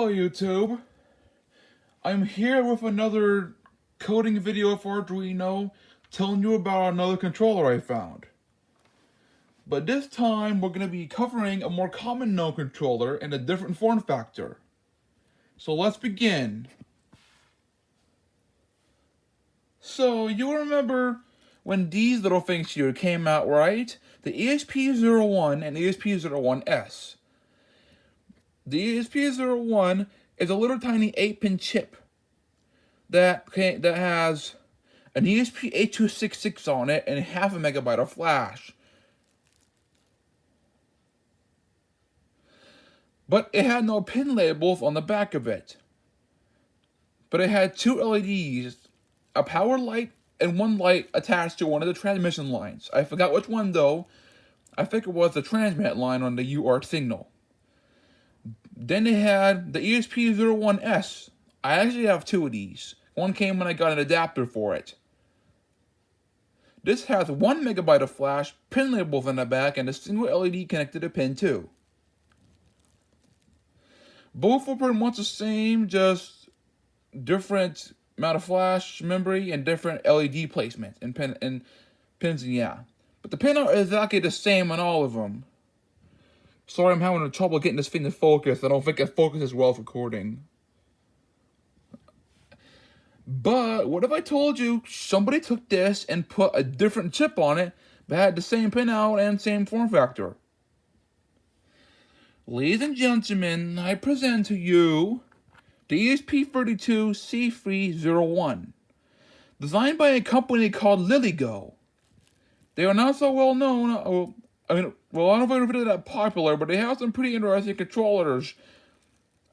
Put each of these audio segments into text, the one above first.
Hello YouTube, I'm here with another coding video for Arduino telling you about another controller I found. But this time we're going to be covering a more common known controller in a different form factor. So let's begin. So you remember when these little things here came out, right? The ESP-01 and ESP-01S. The ESP-01 is a little tiny 8-pin chip that has an ESP-8266 on it and half a megabyte of flash. But it had no pin labels on the back of it. But it had two LEDs, a power light and one light attached to one of the transmission lines. I forgot which one though. I think it was the transmit line on the UART signal. Then they had the ESP-01S. I actually have two of these. One came when I got an adapter for it. This has 1 megabyte of flash, pin labels on the back, and a single LED connected to pin 2. Both are pretty much the same, just different amount of flash memory and different LED placement and pins, yeah. But the pin is exactly the same on all of them. Sorry, I'm having trouble getting this thing to focus. I don't think it focuses well with recording. But what if I told you somebody took this and put a different chip on it, but had the same pinout and same form factor? Ladies and gentlemen, I present to you the ESP32-C3-01, designed by a company called Lilygo. They are not so well known. I don't know if they're really that popular, but they have some pretty interesting controllers.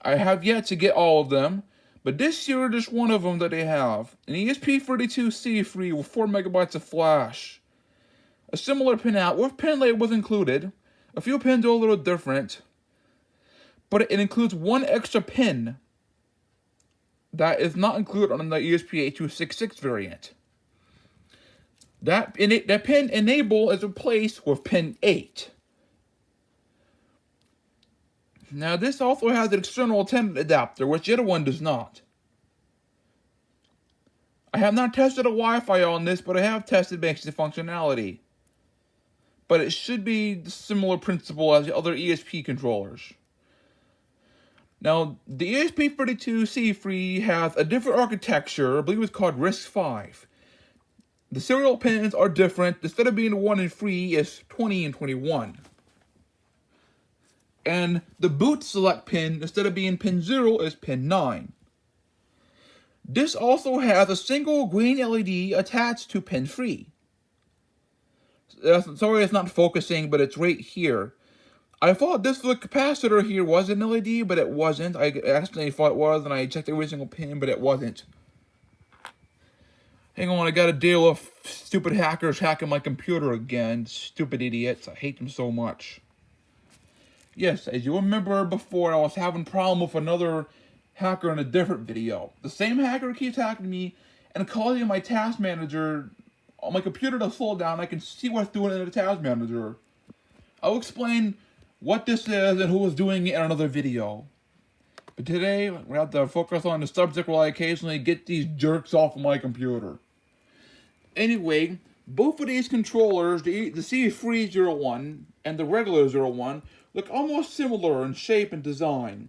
I have yet to get all of them, but this year is just one of them that they have. An ESP32C3 with 4 megabytes of flash. A similar pinout with pin labels included. A few pins are a little different, but it includes one extra pin that is not included on the ESP8266 variant. That pin enable is replaced with pin 8. Now this also has an external attendant adapter, which the other one does not. I have not tested a Wi-Fi on this, but I have tested basic functionality. But it should be the similar principle as the other ESP controllers. Now, the ESP32C3 has a different architecture. I believe it's called RISC-V. The serial pins are different. Instead of being 1 and 3, it's 20 and 21. And the boot select pin, instead of being pin 0, is pin 9. This also has a single green LED attached to pin 3. Sorry it's not focusing, but it's right here. I thought this little capacitor here was an LED, but it wasn't. I accidentally thought it was, and I checked every single pin, but it wasn't. Hang on, I gotta deal with stupid hackers hacking my computer again. Stupid idiots. I hate them so much. Yes, as you remember before, I was having a problem with another hacker in a different video. The same hacker keeps hacking me and causing my task manager on my computer to slow down. I can see what's doing in the task manager. I'll explain what this is and who was doing it in another video. But today, we have to focus on the subject while I occasionally get these jerks off of my computer. Anyway, both of these controllers, the C301 and the regular 01, look almost similar in shape and design.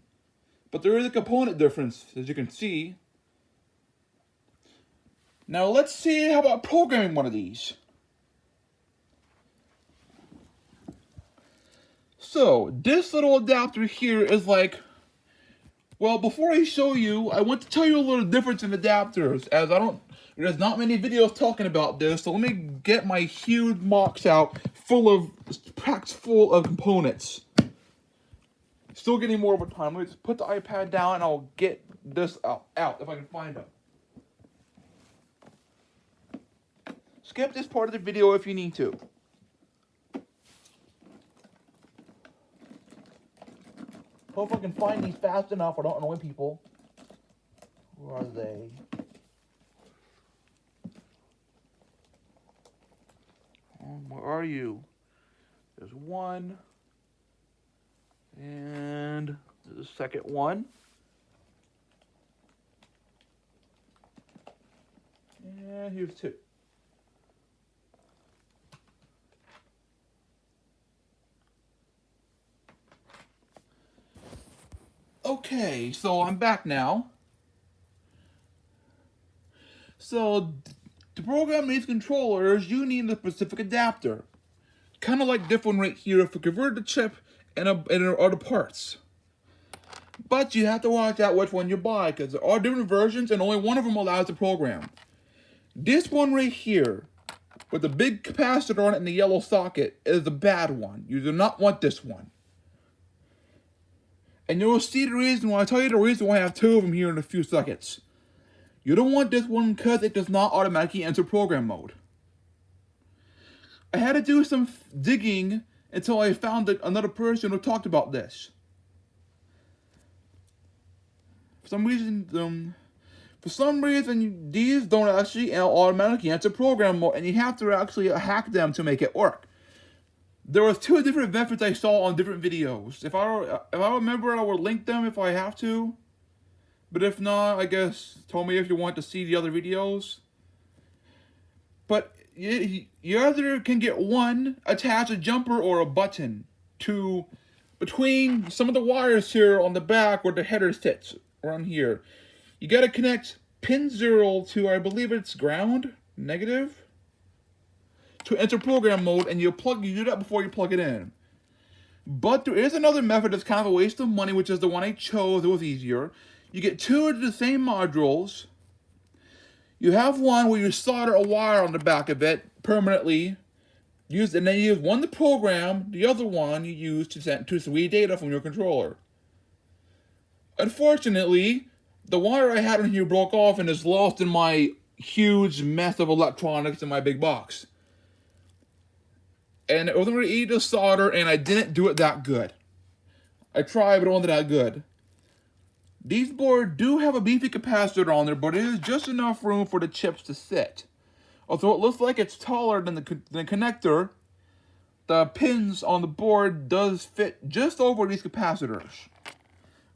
But there is a component difference, as you can see. Now let's see how about programming one of these. So, this little adapter here is like, well, before I show you, I want to tell you a little difference in adapters, as there's not many videos talking about this, so let me get my huge box out packed full of components. Still getting more over time. Let me just put the iPad down and I'll get this out if I can find them. Skip this part of the video if you need to. Hope I can find these fast enough or don't annoy people. Where are they? Where are you? There's one. And there's a second one. use too. Okay, so I'm back now. So, to program these controllers, you need a specific adapter. Kind of like this one right here for convert the chip and other parts. But you have to watch out which one you buy, because there are different versions and only one of them allows the program. This one right here, with the big capacitor on it and the yellow socket, is the bad one. You do not want this one. And you'll see the reason why. I'll tell you the reason why I have two of them here in a few seconds. You don't want this one because it does not automatically enter program mode. I had to do some digging until I found another person who talked about this. For some reason, these don't actually automatically enter program mode, and you have to actually hack them to make it work. There was two different methods I saw on different videos. If I remember, I will link them if I have to. But if not, I guess tell me if you want to see the other videos. But you either can get one, attach a jumper or a button to between some of the wires here on the back where the header sits, around here. You gotta connect pin 0 to, I believe it's ground, negative, to enter program mode, and you do that before you plug it in. But there is another method that's kind of a waste of money, which is the one I chose. It was easier. You get two of the same modules. You have one where you solder a wire on the back of it permanently, and then you use one to program, the other one you use to read data from your controller. Unfortunately, the wire I had in here broke off and is lost in my huge mess of electronics in my big box. And it wasn't really easy to solder, and I didn't do it that good. I tried, but it wasn't that good. These boards do have a beefy capacitor on there, but it is just enough room for the chips to sit. Although it looks like it's taller than the connector, the pins on the board does fit just over these capacitors.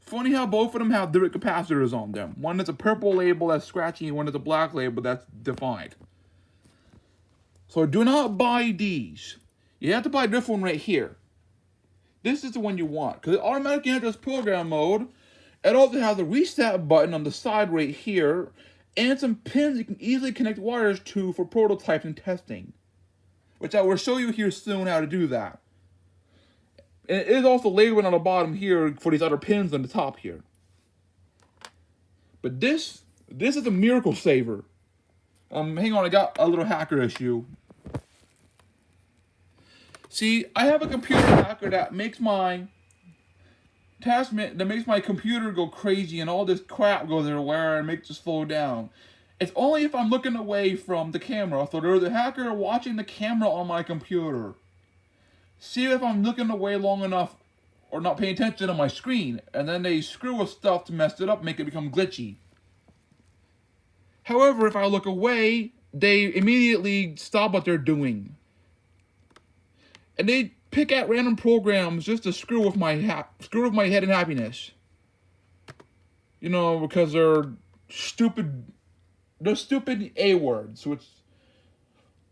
Funny how both of them have different capacitors on them. One is a purple label that's scratchy, and one is a black label that's defined. So do not buy these. You have to buy this one right here. This is the one you want, because it automatically enters program mode. It also has a reset button on the side right here, and some pins you can easily connect wires to for prototypes and testing, which I will show you here soon how to do that. And it is also labeled on the bottom here for these other pins on the top here. But this is a miracle saver. Hang on, I got a little hacker issue. See, I have a computer hacker that makes my computer go crazy and all this crap goes everywhere and makes it slow down. It's only if I'm looking away from the camera. So there's a hacker watching the camera on my computer. See if I'm looking away long enough or not paying attention to my screen, and then they screw with stuff to mess it up, make it become glitchy. However, if I look away, they immediately stop what they're doing. And they pick at random programs just to screw with my head and happiness. You know, because they're stupid A words, which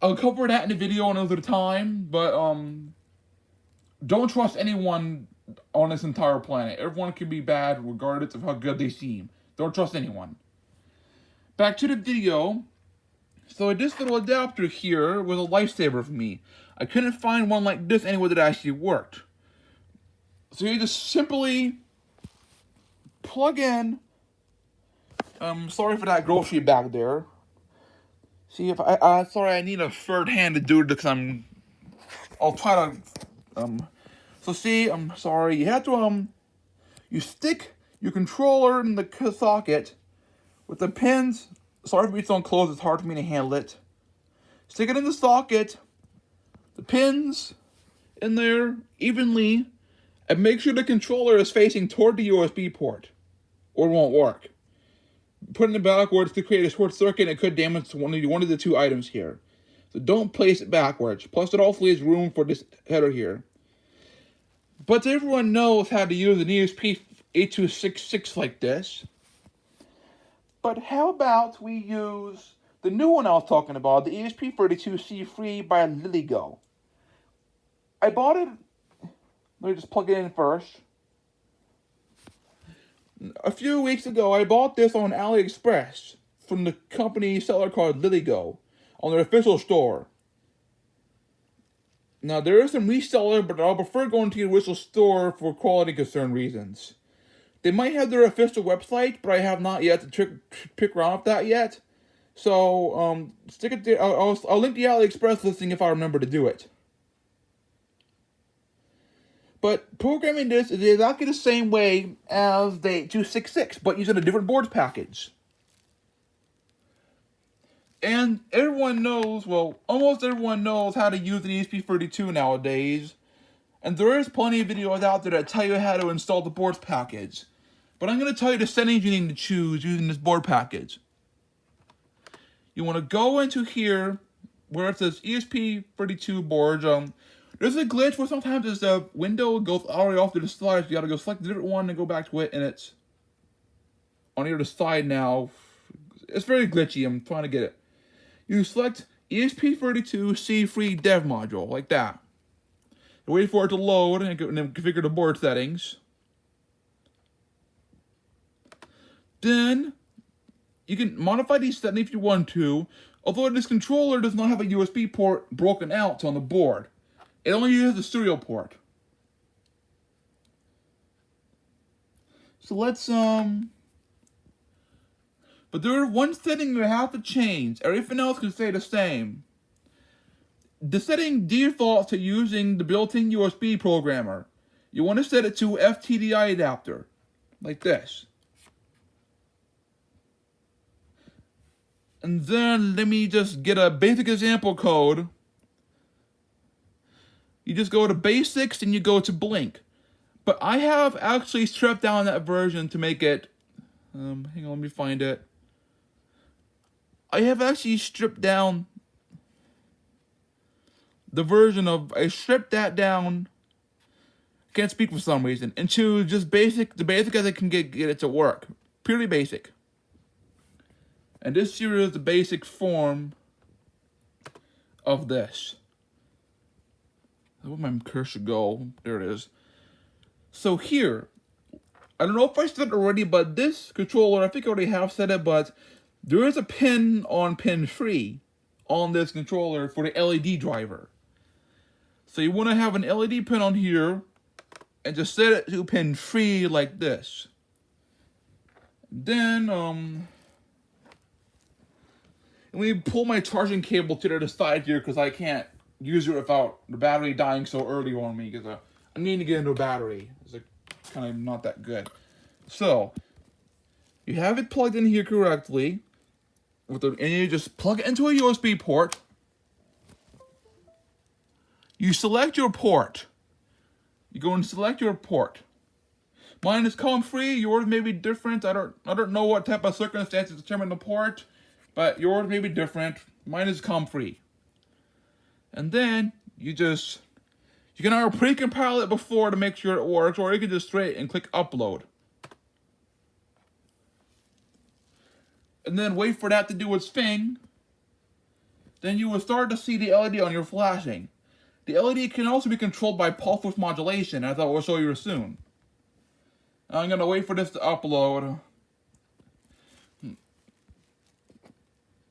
I'll cover that in the video another time, but don't trust anyone on this entire planet. Everyone can be bad regardless of how good they seem. Don't trust anyone. Back to the video. So this little adapter here was a lifesaver for me. I couldn't find one like this anywhere that actually worked. So you just simply plug in. Sorry for that grocery bag there. See if sorry, I need a third hand to do it because I'll try to so see, I'm sorry. You have to you stick your controller in the socket with the pins. Sorry if it's on close, it's hard for me to handle it. Stick it in the socket, the pins in there evenly, and make sure the controller is facing toward the USB port, or it won't work. Putting it backwards to create a short circuit, and it could damage one of the two items here. So don't place it backwards. Plus, it also leaves room for this header here. But everyone knows how to use an ESP32-C3-01 like this. But how about we use the new one I was talking about, the ESP32-C3 by Lilygo. I bought it. Let me just plug it in first. A few weeks ago, I bought this on AliExpress from the company seller called Lilygo on their official store. Now, there is some reseller, but I'll prefer going to the official store for quality concern reasons. They might have their official website, but I have not yet to pick around with that yet. So, stick it there. I'll link the AliExpress listing if I remember to do it. But programming this is exactly the same way as the 8266, but using a different boards package. And everyone knows, well, almost everyone knows how to use an ESP32 nowadays. And there is plenty of videos out there that tell you how to install the boards package. But I'm going to tell you the settings you need to choose using this board package. You want to go into here where it says ESP32 boards. There's a glitch where sometimes the window goes all the way off to the side. So you got to go select a different one and go back to it. And it's on the other side now. It's very glitchy. I'm trying to get it. You select ESP32-C3 dev module, like that. You wait for it to load and then configure the board settings. Then, you can modify these settings if you want to, although this controller does not have a USB port broken out on the board. It only uses the serial port. So let's, but there is one setting you have to change. Everything else can stay the same. The setting defaults to using the built-in USB programmer. You want to set it to FTDI adapter, like this. And then let me just get a basic example code. You just go to basics and you go to blink. But I have actually stripped down that version to make it, hang on, let me find it. I have actually stripped down the version of, I stripped that down, can't speak for some reason, into just the basic as I can get it to work. Purely basic. And this here is the basic form of this. Where'd my cursor go? There it is. So here, I don't know if I said it already, but this controller, I think I already have said it, but there is a pin on pin 3 on this controller for the LED driver. So you want to have an LED pin on here and just set it to pin 3 like this. Then, let me pull my charging cable to the side here because I can't use it without the battery dying so early on me because I need to get into a battery. It's kind of not that good. So, you have it plugged in here correctly. And you just plug it into a USB port. You select your port. You go and select your port. Mine is COM3, yours may be different. I don't know what type of circumstances determine the port, but yours may be different. Mine is COM3. And then you can either pre-compile it before to make sure it works, or you can just straight and click upload. And then wait for that to do its thing. Then you will start to see the LED on your flashing. The LED can also be controlled by pulse width modulation, as I will show you soon. I'm going to wait for this to upload.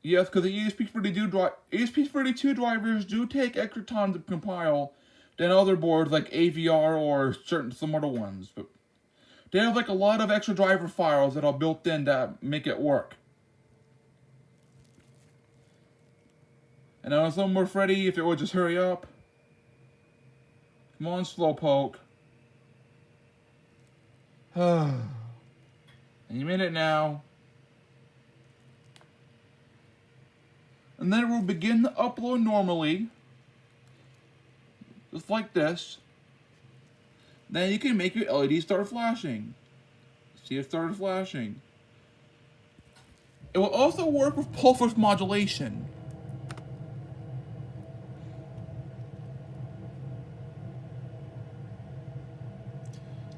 Yes, because the ESP32 drivers do take extra time to compile than other boards like AVR or some other ones. But they have like a lot of extra driver files that are built in that make it work. And I was almost ready if it would just hurry up. Come on, Slowpoke. And you made it now. And then it will begin to upload normally. Just like this. Then you can make your LED start flashing. See, it started flashing. It will also work with pulse width modulation.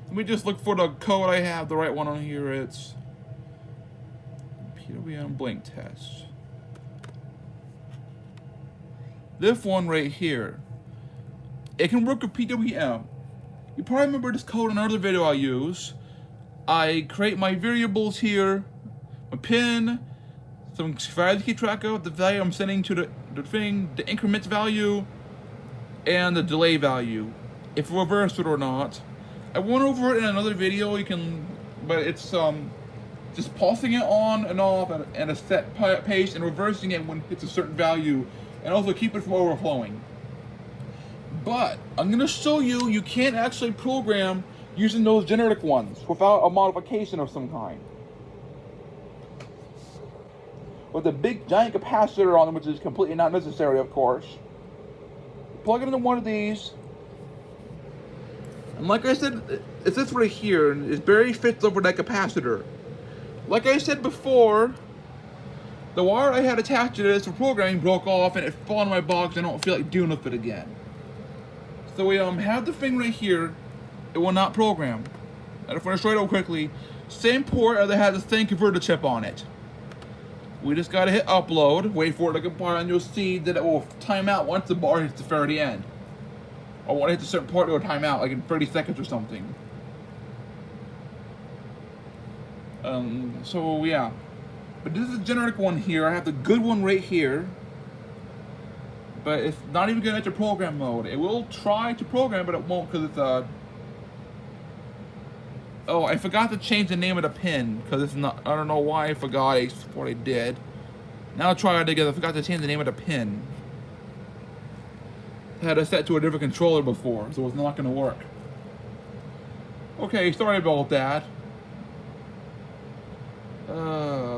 Let me just look for the code I have, the right one on here. It's PWM blink test. this one right here. It can work with PWM. You probably remember this code in another video I use. I create my variables here, my pin, some values to keep track of, the value I'm sending to the thing, the increment value, and the delay value, if reversed it or not. I went over it in another video. You can, but it's just pulsing it on and off at a set pace and reversing it when it hits a certain value, and also keep it from overflowing. But I'm going to show you, you can't actually program using those generic ones without a modification of some kind. With a big giant capacitor on them, which is completely not necessary, of course. Plug it into one of these. And like I said, it's this right here, and it barely fits over that capacitor. Like I said before, the wire I had attached to this for programming broke off and it fell in my box and I don't feel like dealing with it again. So we have the thing right here. It will not program. And if I want to show it real quickly, same port that has the same converter chip on it. We just gotta hit upload, wait for it to compile, and you'll see that it will time out once the bar hits the very end. Or when it hits a certain part, it will time out, like in 30 seconds or something. So yeah. But this is the generic one here. I have the good one right here. But it's not even gonna enter program mode. It will try to program, but it won't because it's oh, I forgot to change the name of the pin because it's not. I don't know why I forgot what I did. Now I'll try it again. I forgot to change the name of the pin. I had it set to a different controller before, so it's not gonna work. Okay, sorry about that.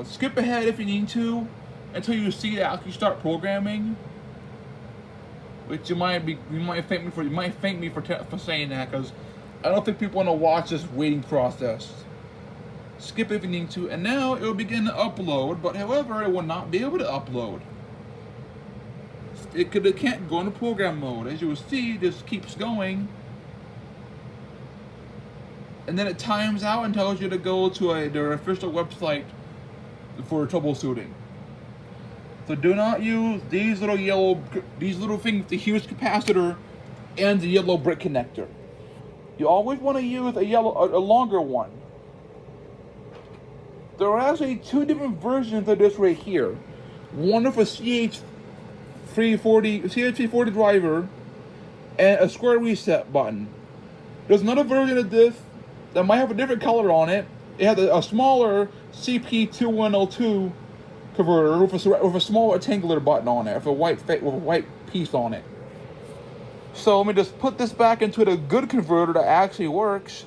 Skip ahead if you need to until you see it actually start programming. Which you might thank me for saying that, because I don't think people want to watch this waiting process. Skip if you need to, and now it will begin to upload, but however, it will not be able to upload. It can't go into program mode. As you will see, this keeps going. And then it times out and tells you to go to their official website for troubleshooting. So do not use these little things, the huge capacitor and the yellow brick connector. You always want to use a longer one. There are actually two different versions of this right here. One with a CH340 driver and a square reset button. There's another version of this that might have a different color on it. It has a smaller CP2102 converter with a small rectangular button on it, with a white piece on it. So let me just put this back into the good converter that actually works,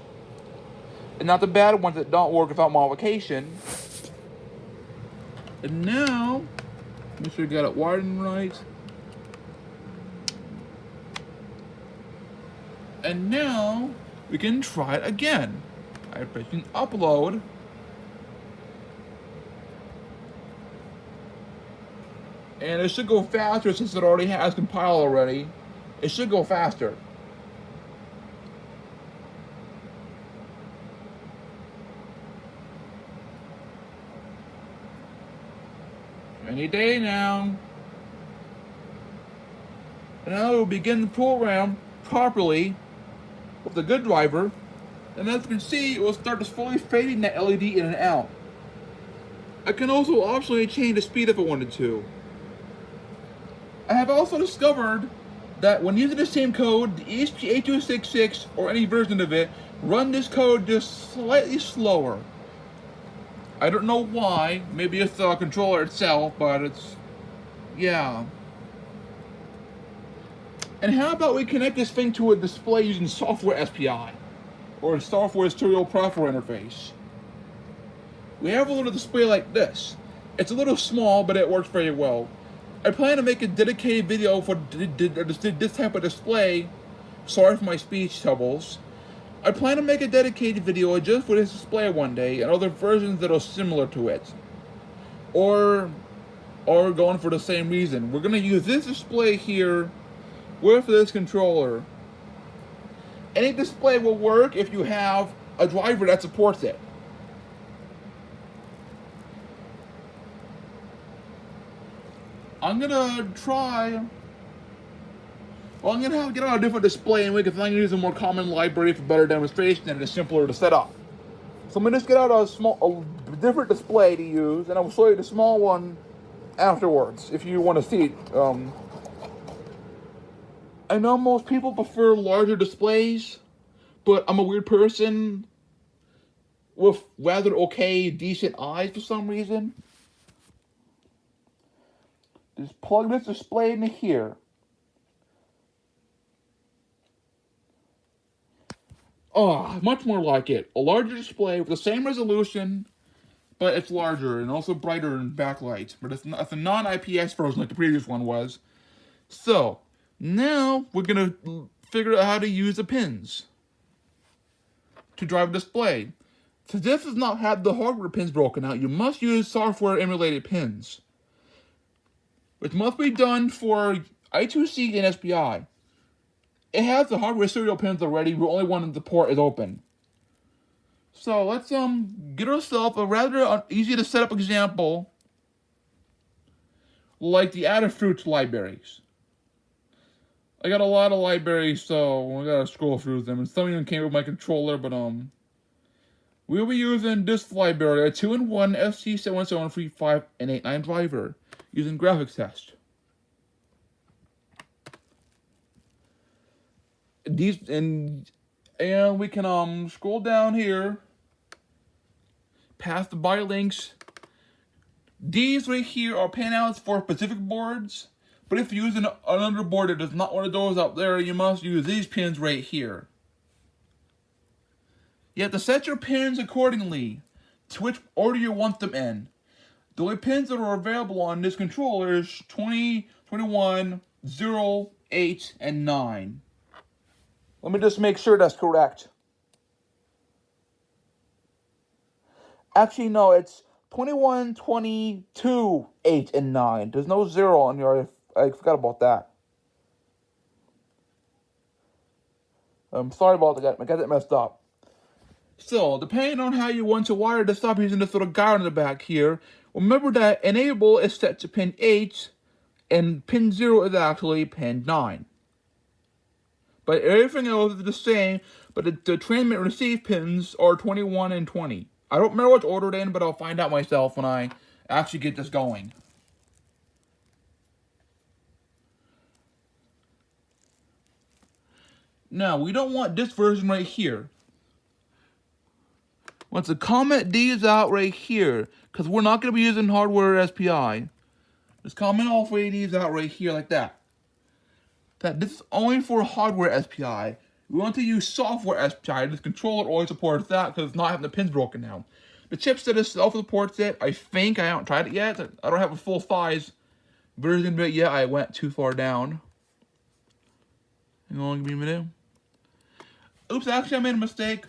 and not the bad ones that don't work without modification. And now, make sure you got it wired in right. And now we can try it again. I'm pressing upload. And it should go faster since it already has compiled already. It should go faster. Any day now. And now it will begin the program properly with the good driver. And as you can see, it will start to slowly fading that LED in and out. I can also optionally change the speed if I wanted to. I have also discovered that when using the same code, the ESP-8266 or any version of it, run this code just slightly slower. I don't know why. Maybe it's the controller itself, but it's, yeah. And how about we connect this thing to a display using software SPI, or a software serial preference interface. We have a little display like this. It's a little small, but it works very well. I plan to make a dedicated video for this type of display. Sorry for my speech troubles. I plan to make a dedicated video just for this display one day, and other versions that are similar to it. Or going for the same reason. We're going to use this display here with this controller. Any display will work if you have a driver that supports it. I'm gonna try Well, I'm going to have to get on a different display anyway because I'm going to use a more common library for better demonstration and it's simpler to set up. So I'm going to just get out a different display to use, and I will show you the small one afterwards if you want to see it. I know most people prefer larger displays, but I'm a weird person with rather okay, decent eyes for some reason. Just plug this display into here. Oh, much more like it. A larger display with the same resolution, but it's larger and also brighter in backlight. But it's a non-IPS version like the previous one was. So, now we're going to figure out how to use the pins to drive a display. So this does not have the hardware pins broken out. You must use software emulated pins, which must be done for I2C and SPI. It has the hardware serial pins already, but only one in the port is open. So let's get ourselves a rather easy to set up example like the Adafruit libraries. I got a lot of libraries, so I gotta scroll through them, and some of them came with my controller, but we'll be using this library, a 2-in-1 SC77358 and 89 driver, using graphics test. These and we can scroll down here past the buy links. These right here are pinouts for specific boards, but if you're using another board that is not one of those up there, you must use these pins right here. You have to set your pins accordingly to which order you want them in. The only pins that are available on this controller is 20, 21, 0, 8, and 9. Let me just make sure that's correct. Actually, no, it's 21, 22, 8, and 9. There's no 0 on here. I forgot about that. I'm sorry about that. I got that messed up. So, depending on how you want to wire this up using this little guide on the back here, remember that enable is set to pin 8, and pin 0 is actually pin 9. But everything else is the same, but the transmit and receive pins are 21 and 20. I don't remember what's ordered in, but I'll find out myself when I actually get this going. Now, we don't want this version right here. Want to comment these out right here, because we're not going to be using hardware SPI. Just comment all 3 of these out right here like that. This is only for hardware SPI. We want to use software SPI. This controller always supports that because it's not having the pins broken down. The chipset itself supports it, I think. I haven't tried it yet. I don't have a full size version of it yet. I went too far down. Hang on, give me a minute. Oops, actually I made a mistake.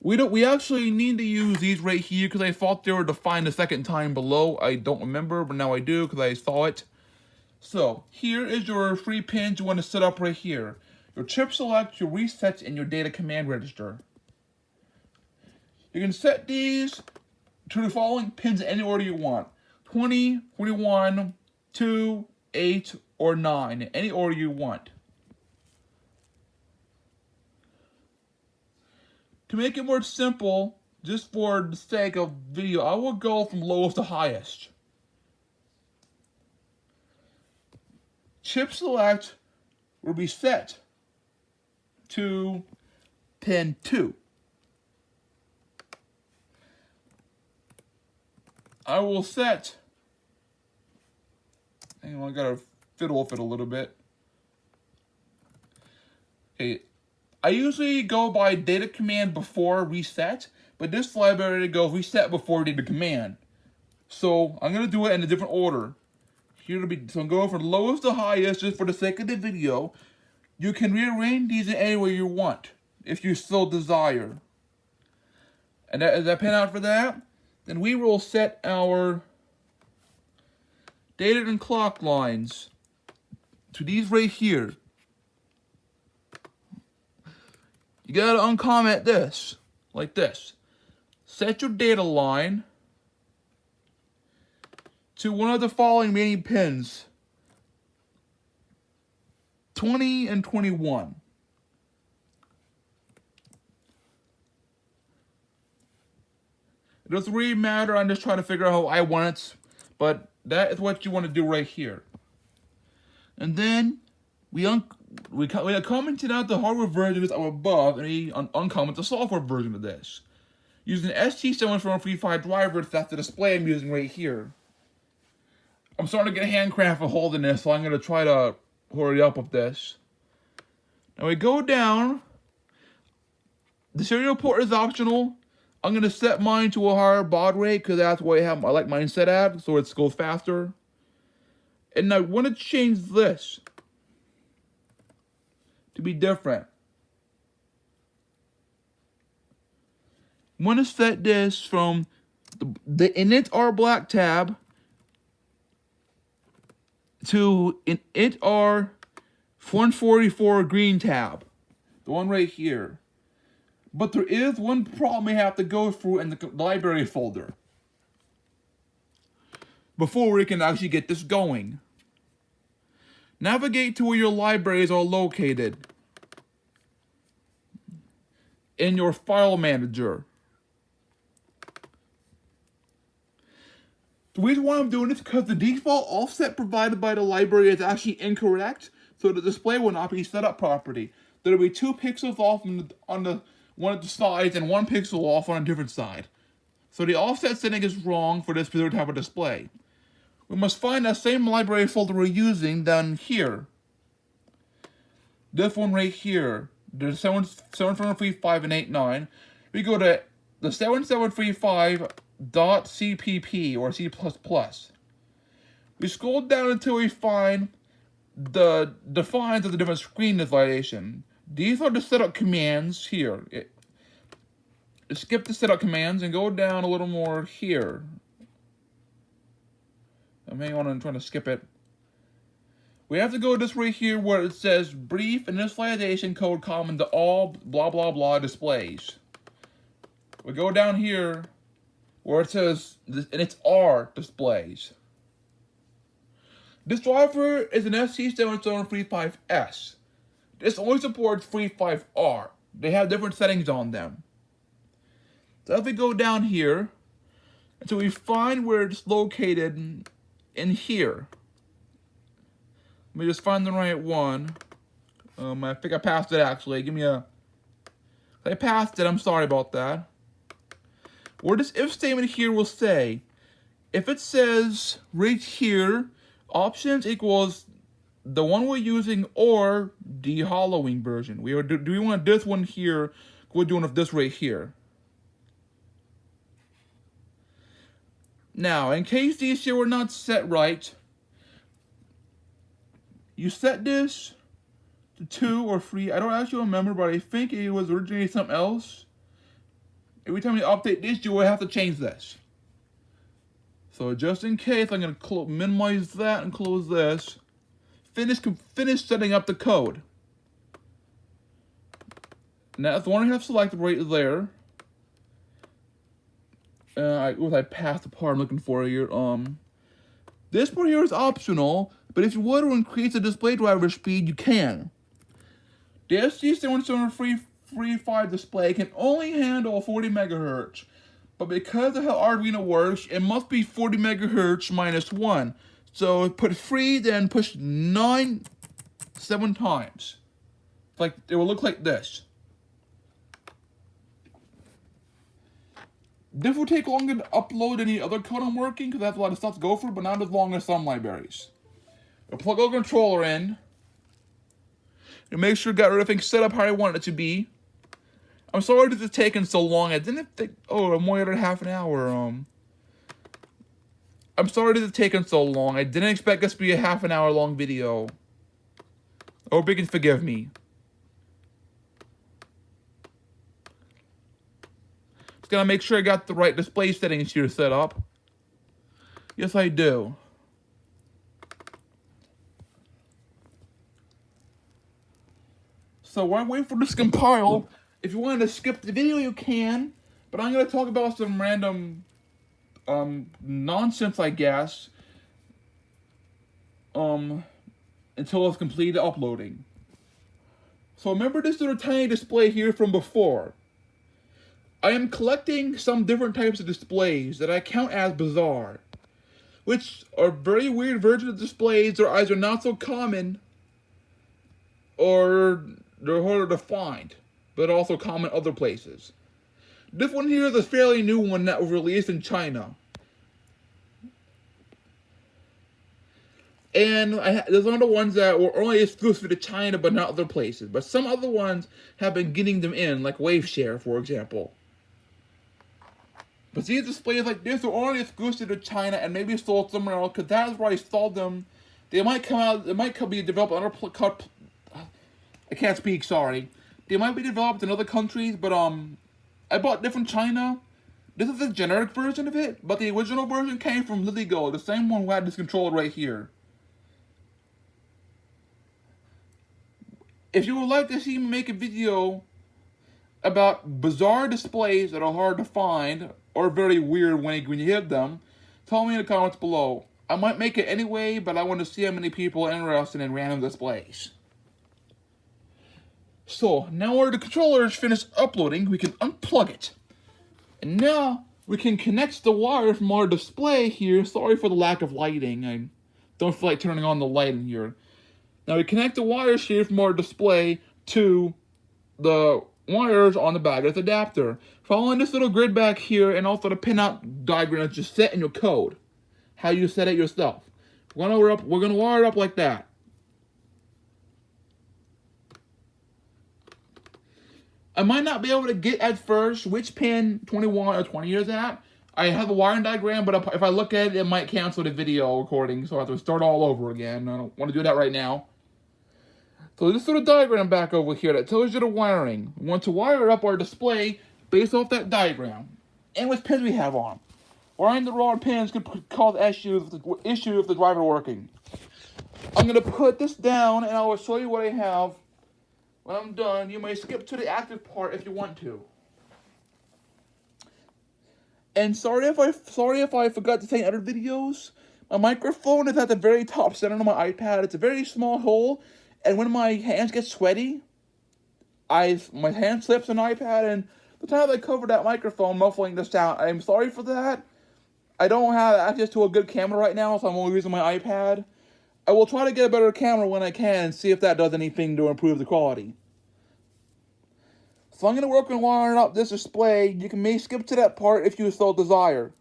We actually need to use these right here because I thought they were defined the second time below. I don't remember, but now I do because I saw it. So, here is your 3 pins you want to set up right here. Your chip select, your resets, and your data command register. You can set these to the following pins in any order you want. 20, 21, 2, 8, or 9. In any order you want. To make it more simple, just for the sake of video, I will go from lowest to highest. Chip select will be set to pin 2. I will set, hang on, I gotta fiddle with it a little bit. Okay, I usually go by data command before reset, but this library goes reset before data command. So I'm gonna do it in a different order. Here to be, so I'm going from lowest to highest just for the sake of the video. You can rearrange these in any way you want, if you so desire. And is that pin out for that? Then we will set our data and clock lines to these right here. You gotta uncomment this, like this. Set your data line to one of the following main pins. 20 and 21. It doesn't really matter. I'm just trying to figure out how I want it. But that is what you want to do right here. And then we commented out the hardware versions up above, and we uncomment the software version of this. Using the ST-0735 drivers, that's the display I'm using right here. I'm starting to get a hand cramp for holding this, so I'm going to try to hurry up with this. Now we go down. The serial port is optional. I'm going to set mine to a higher baud rate because that's what I like mine set at, so it goes faster. And I want to change this to be different. I want to set this from the init R black tab to init R 144 green tab. The one right here. But there is one problem we have to go through in the library folder before we can actually get this going. Navigate to where your libraries are located in your file manager. The reason why I'm doing this is because the default offset provided by the library is actually incorrect, so the display will not be set up properly. There will be 2 pixels off on the one of the sides and 1 pixel off on a different side. So the offset setting is wrong for this particular type of display. We must find that same library folder we're using down here. This one right here, the 7735 and 89. We go to the 7735.cpp or C++. We scroll down until we find the defines of the different screen validation. These are the setup commands here. Skip the setup commands and go down a little more here. Hang on, I'm trying to skip it. We have to go this right here where it says brief initialization code common to all blah blah blah displays. We go down here where it says, and it's R displays. This driver is an ST-7735S. This only supports 35R. They have different settings on them. So if we go down here, until we find where it's located in here. Let me just find the right one. I think I passed it actually. I passed it, I'm sorry about that. Where this if statement here will say, if it says right here, options equals the one we're using or the Halloween version. Do we want this one here? We're doing this right here. Now, in case these here were not set right, you set this to 2 or 3. I don't actually remember, but I think it was originally something else. Every time you update this, you will have to change this. So just in case, I'm going to minimize that and close this. Finish setting up the code. Now, that's the one I have selected right there. I passed the part I'm looking for here. This part here is optional, but if you want to increase the display driver speed, you can. The ST-7735 display can only handle 40 megahertz, but because of how Arduino works, it must be 40 megahertz minus 1. So put 3, then push 7 times. Like it will look like this. This will take longer to upload any other code I'm working because I have a lot of stuff to go through, but not as long as some libraries. We'll plug a controller in and make sure I got everything set up how I want it to be. I'm sorry this is taking so long. I didn't think, I'm more than half an hour. I'm sorry this is taking so long. I didn't expect this to be a half an hour long video. I hope you can forgive me. Just gotta make sure I got the right display settings here set up. Yes, I do. So while I wait for this to compile, if you wanted to skip the video, you can. But I'm gonna talk about some random nonsense, I guess. until it's completed uploading. So remember this little tiny display here from before. I am collecting some different types of displays that I count as bizarre, which are very weird versions of displays that are either not so common or they're harder to find, but also common other places. This one here is a fairly new one that was released in China. And there's other ones that were only exclusive to China but not other places. But some other ones have been getting them in, like WaveShare, for example. But these displays like this are only exclusive to China and maybe sold somewhere else, because that is where I saw them. They might come out, be developed under, I can't speak, sorry. They might be developed in other countries, but I bought different China. This is a generic version of it, but the original version came from Lilygo, the same one who had this controller right here. If you would like to see me make a video about bizarre displays that are hard to find or very weird when you hit them, tell me in the comments below. I might make it anyway, but I want to see how many people are interested in random displays. So, now where the controller is finished uploading, we can unplug it. And now, we can connect the wire from our display here. Sorry for the lack of lighting. I don't feel like turning on the light in here. Now we connect the wires here from our display to the wires on the back of this adapter. Following this little grid back here and also the pinout diagram that's just set in your code. How you set it yourself. We're gonna wire it up like that. I might not be able to get at first which pin 21 or 20 is at. I have a wiring diagram, but if I look at it, it might cancel the video recording, so I have to start all over again. I don't want to do that right now. So this little diagram back over here that tells you the wiring. We want to wire up our display based off that diagram and which pins we have on. Wiring the wrong pins could cause issues with the driver working. I'm going to put this down and I will show you what I have when I'm done. You may skip to the active part if you want to. And sorry if I forgot to say in other videos, my microphone is at the very top center of my iPad. It's a very small hole, and when my hands get sweaty, my hand slips on the iPad, and the time I cover that microphone muffling the sound. I'm sorry for that. I don't have access to a good camera right now, so I'm only using my iPad. I will try to get a better camera when I can and see if that does anything to improve the quality. So I'm going to work on wiring up this display. You may skip to that part if you so desire.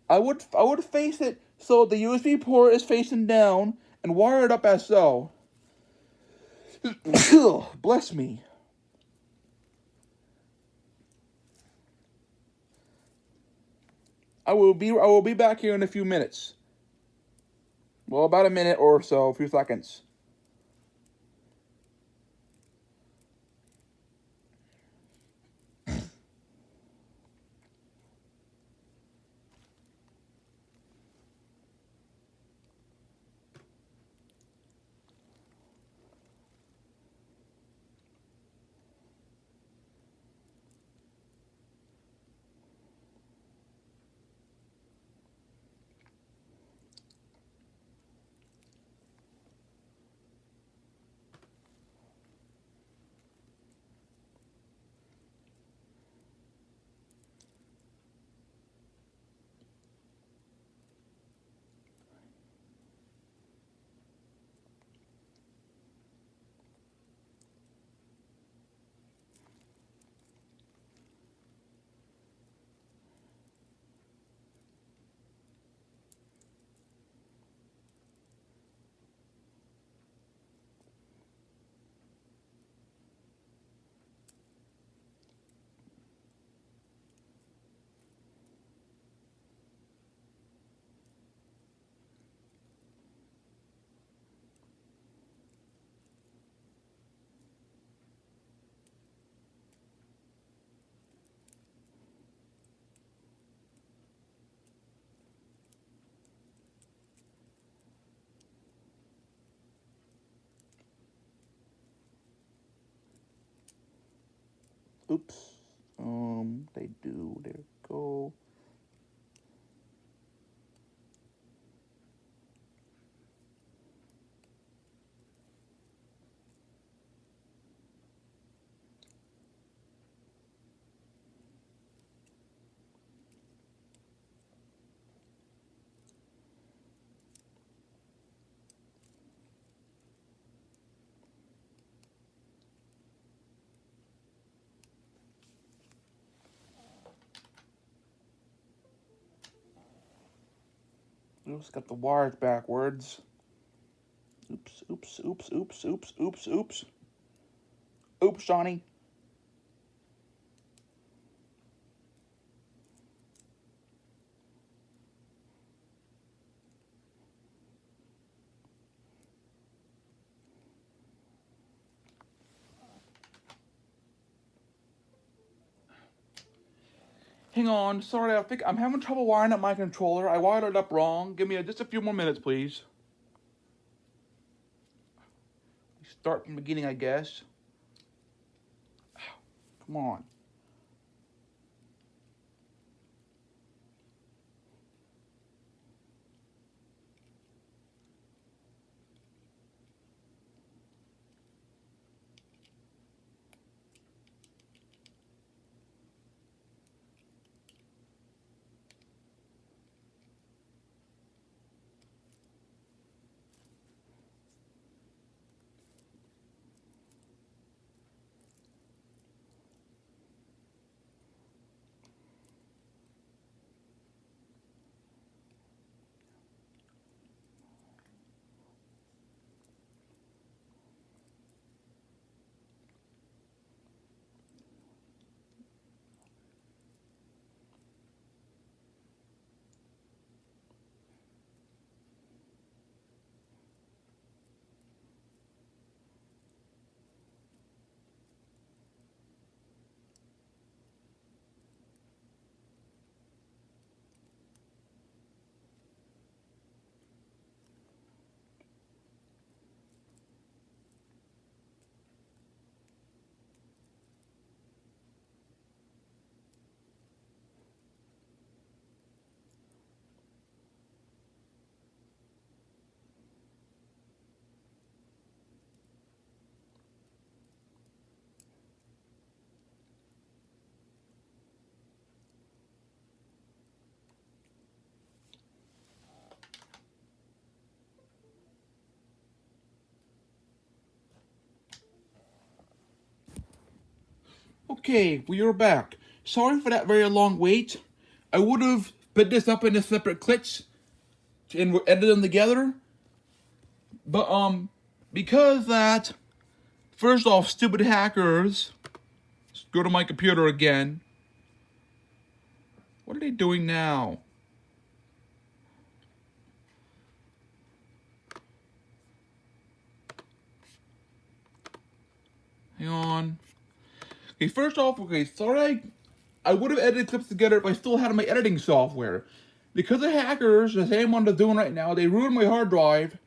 I would face it so the USB port is facing down and wire it up as so. Bless me. I will be back here in a few minutes. Well, about a minute or so, a few seconds. Oops. They do. There we go. Oops, got the wires backwards. Oops, oops, oops, oops, oops, oops, oops. Oops, Johnny. Hang on, sorry, I think I'm having trouble wiring up my controller. I wired it up wrong. Give me just a few more minutes, please. Start from the beginning, I guess. Come on. Okay, we are back. Sorry for that very long wait. I would have split this up into separate clips and edited them together. But, because that, first off, stupid hackers, let's go to my computer again. What are they doing now? Hang on. Okay, first off, sorry I would have edited clips together if I still had my editing software. Because the hackers, the same one they're doing right now, they ruined my hard drive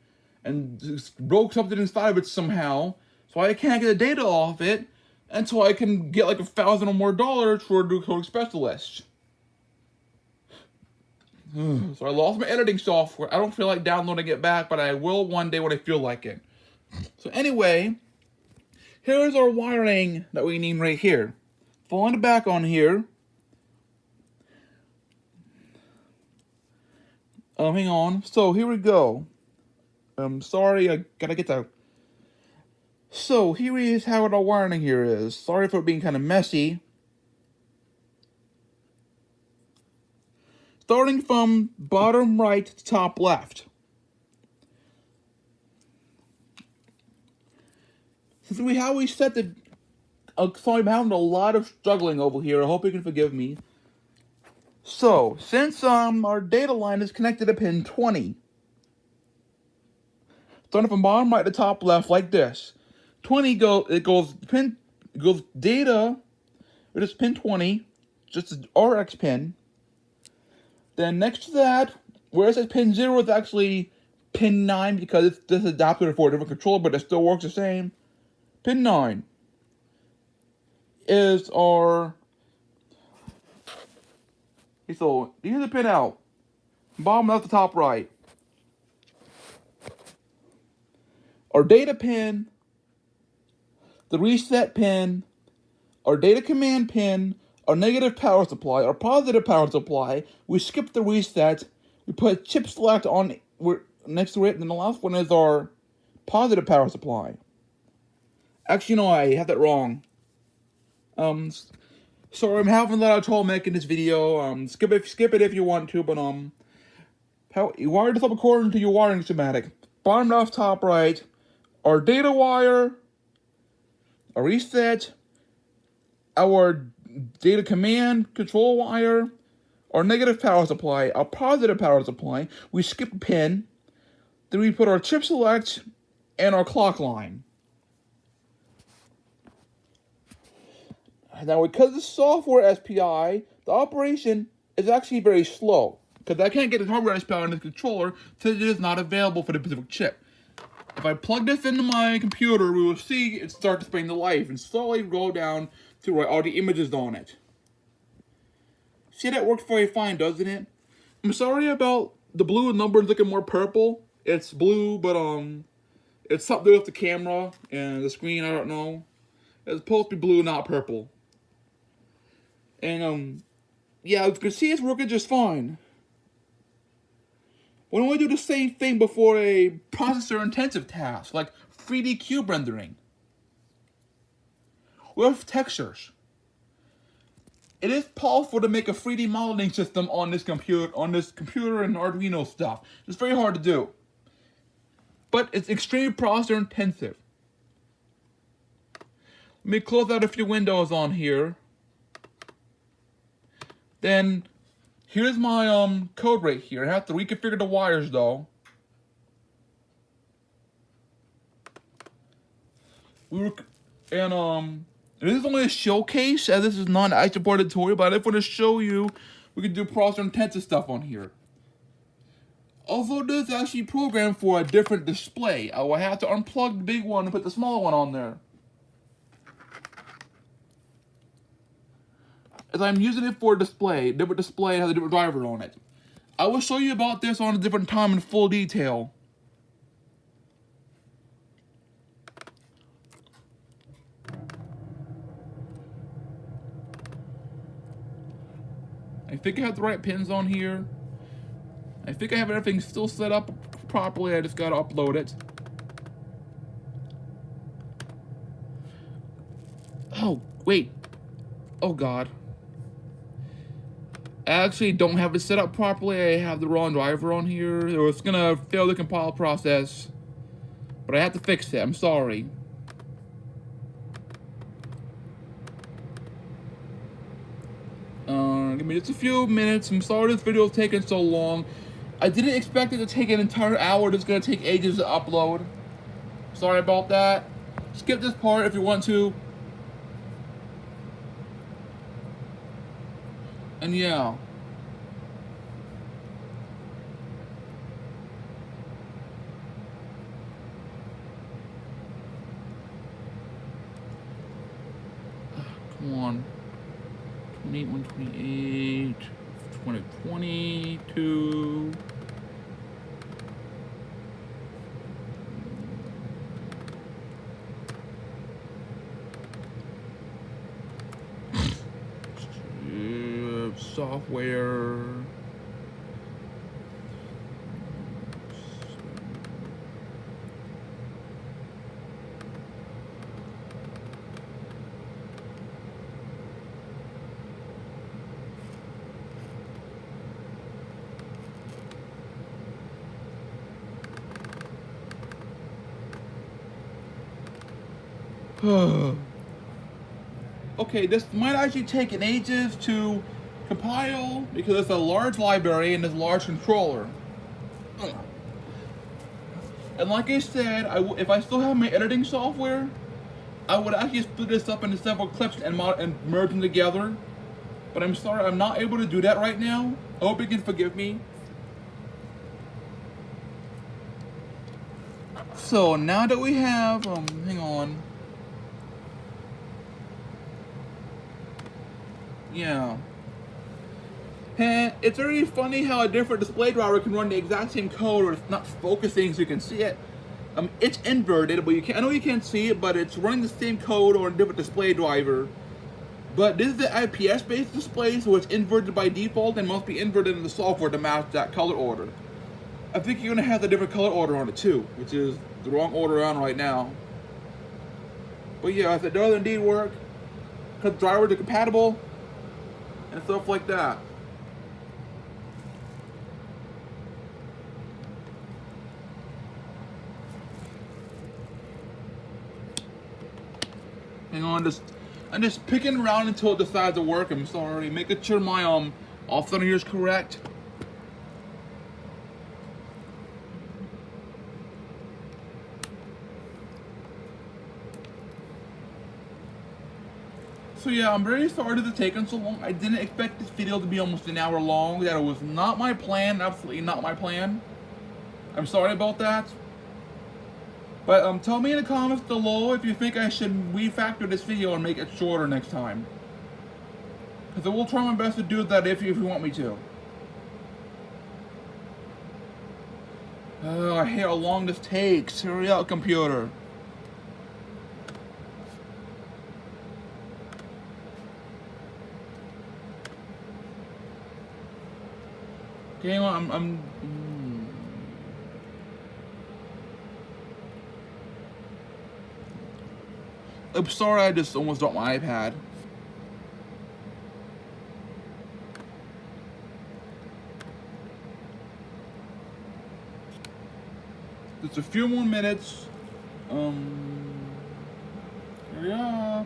and just broke something inside of it somehow, so I can't get the data off it, and so I can get like $1,000 or more for a code specialist. So I lost my editing software. I don't feel like downloading it back, but I will one day when I feel like it. So anyway, here's our wiring that we need right here. Falling it back on here. Hang on. So here we go. Sorry, I gotta get that. So here is how our wiring here is. Sorry for it being kind of messy. Starting from bottom right to top left. Since we set the... sorry, I'm having a lot of struggling over here. I hope you can forgive me. So, since our data line is connected to pin 20, starting from bottom right to top left like this. 20 goes data, it is pin 20, just an RX pin. Then next to that, where it says pin 0 is actually pin 9 because this is adapted for a different controller, but it still works the same. Pin 9 is our Okay, so here's the pin out. Bottom left to top right. Our data pin, the reset pin, our data command pin, our negative power supply, our positive power supply. We skip the reset. We put chip select on next to it, and then the last one is our positive power supply. Actually, no, I had that wrong. Sorry, I'm having a lot of trouble making this video. Skip it if you want to, but you wire this up according to your wiring schematic. Bottom left, top right, our data wire, our reset, our data command control wire, our negative power supply, our positive power supply. We skip a pin. Then we put our chip select and our clock line. Now, because the software SPI, the operation is actually very slow, because I can't get the hardware SPI on the controller since it is not available for the specific chip. If I plug this into my computer, we will see it start displaying the light and slowly go down to write all the images on it. See, that works very fine, doesn't it? I'm sorry about the blue numbers looking more purple. It's blue, but it's something with the camera and the screen, I don't know. It's supposed to be blue, not purple. And, yeah, as you can see, it's working just fine. Why don't we do the same thing before a processor-intensive task, like 3D cube rendering? With textures. It is possible to make a 3D modeling system on this computer and Arduino stuff. It's very hard to do. But it's extremely processor-intensive. Let me close out a few windows on here. Then, here's my code right here. I have to reconfigure the wires though. This is only a showcase, as this is not an actual part of the tutorial, but I just want to show you we can do processor-intensive stuff on here. Although this is actually programmed for a different display, I will have to unplug the big one and put the smaller one on there. As I'm using it for a display, different display has a different driver on it. I will show you about this on a different time in full detail. I think I have the right pins on here. I think I have everything still set up properly. I just gotta upload it. Oh, wait. Oh, God. I actually don't have it set up properly. I have the wrong driver on here. It's gonna fail the compile process. But I have to fix it. I'm sorry. Give me just a few minutes. I'm sorry this video is taking so long. I didn't expect it to take an entire hour. It's gonna take ages to upload. Sorry about that. Skip this part if you want to. And yeah. Come on. 28, 128, 2022. Software. Okay, this might actually take an ages to compile because it's a large library and it's a large controller. And like I said, if I still have my editing software, I would actually split this up into several clips and merge them together. But I'm sorry, I'm not able to do that right now. I hope you can forgive me. So now that we have, hang on. Yeah. And it's very funny how a different display driver can run the exact same code, or it's not focusing so you can see it. It's inverted, but I know you can't see it, but it's running the same code on a different display driver. But this is the IPS-based display, so it's inverted by default and must be inverted in the software to match that color order. I think you're gonna have a different color order on it too, which is the wrong order on right now. But yeah, if it does indeed work, because drivers are compatible and stuff like that. Hang on, I'm just picking around until it decides to work. I'm sorry, making sure my offset here is correct. So yeah, I'm very sorry that it's taken so long. I didn't expect this video to be almost an hour long. That was not my plan, absolutely not my plan. I'm sorry about that. But tell me in the comments below if you think I should refactor this video and make it shorter next time. Because I will try my best to do that if you want me to. I hate how long this takes. Hurry up, computer. Okay, well, I'm sorry, I just almost dropped my iPad. Just a few more minutes. Hurry up.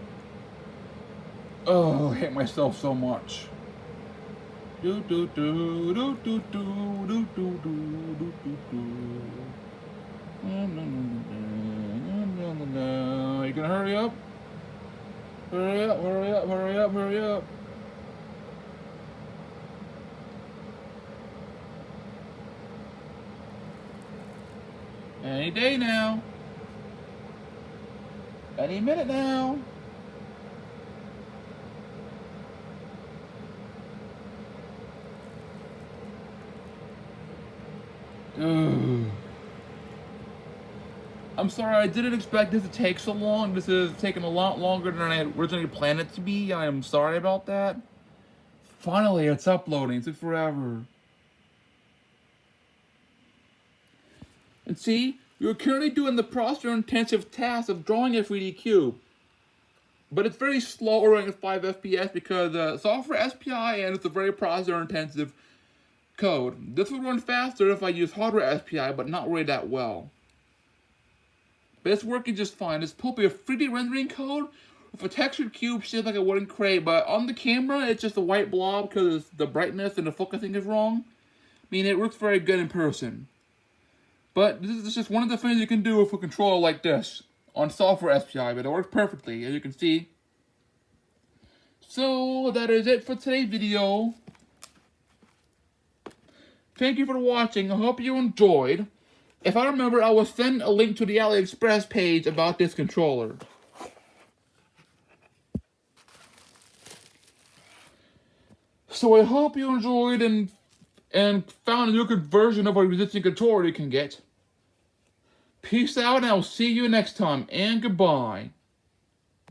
Oh, I hate myself so much. Do do do do do do do do do do do. You gonna hurry up? Hurry up, hurry up, hurry up, hurry up. Any day now. Any minute now. I'm sorry, I didn't expect this to take so long. This is taking a lot longer than I originally planned it to be. I am sorry about that. Finally, it's uploading. It took forever. And see, you're currently doing the processor-intensive task of drawing a 3D cube. But it's very slow running at 5 FPS because software SPI and it's a very processor-intensive code. This would run faster if I use hardware SPI, but not really that well. But it's working just fine. It's probably a 3D rendering code with a textured cube shaped like a wooden crate, but on the camera it's just a white blob because the brightness and the focusing is wrong. I mean, it works very good in person. But this is just one of the things you can do with a controller like this on software SPI, but it works perfectly, as you can see. So that is it for today's video. Thank you for watching. I hope you enjoyed. If I remember, I will send a link to the AliExpress page about this controller. So I hope you enjoyed and found a new good version of a resistant controller you can get. Peace out, and I'll see you next time, and goodbye.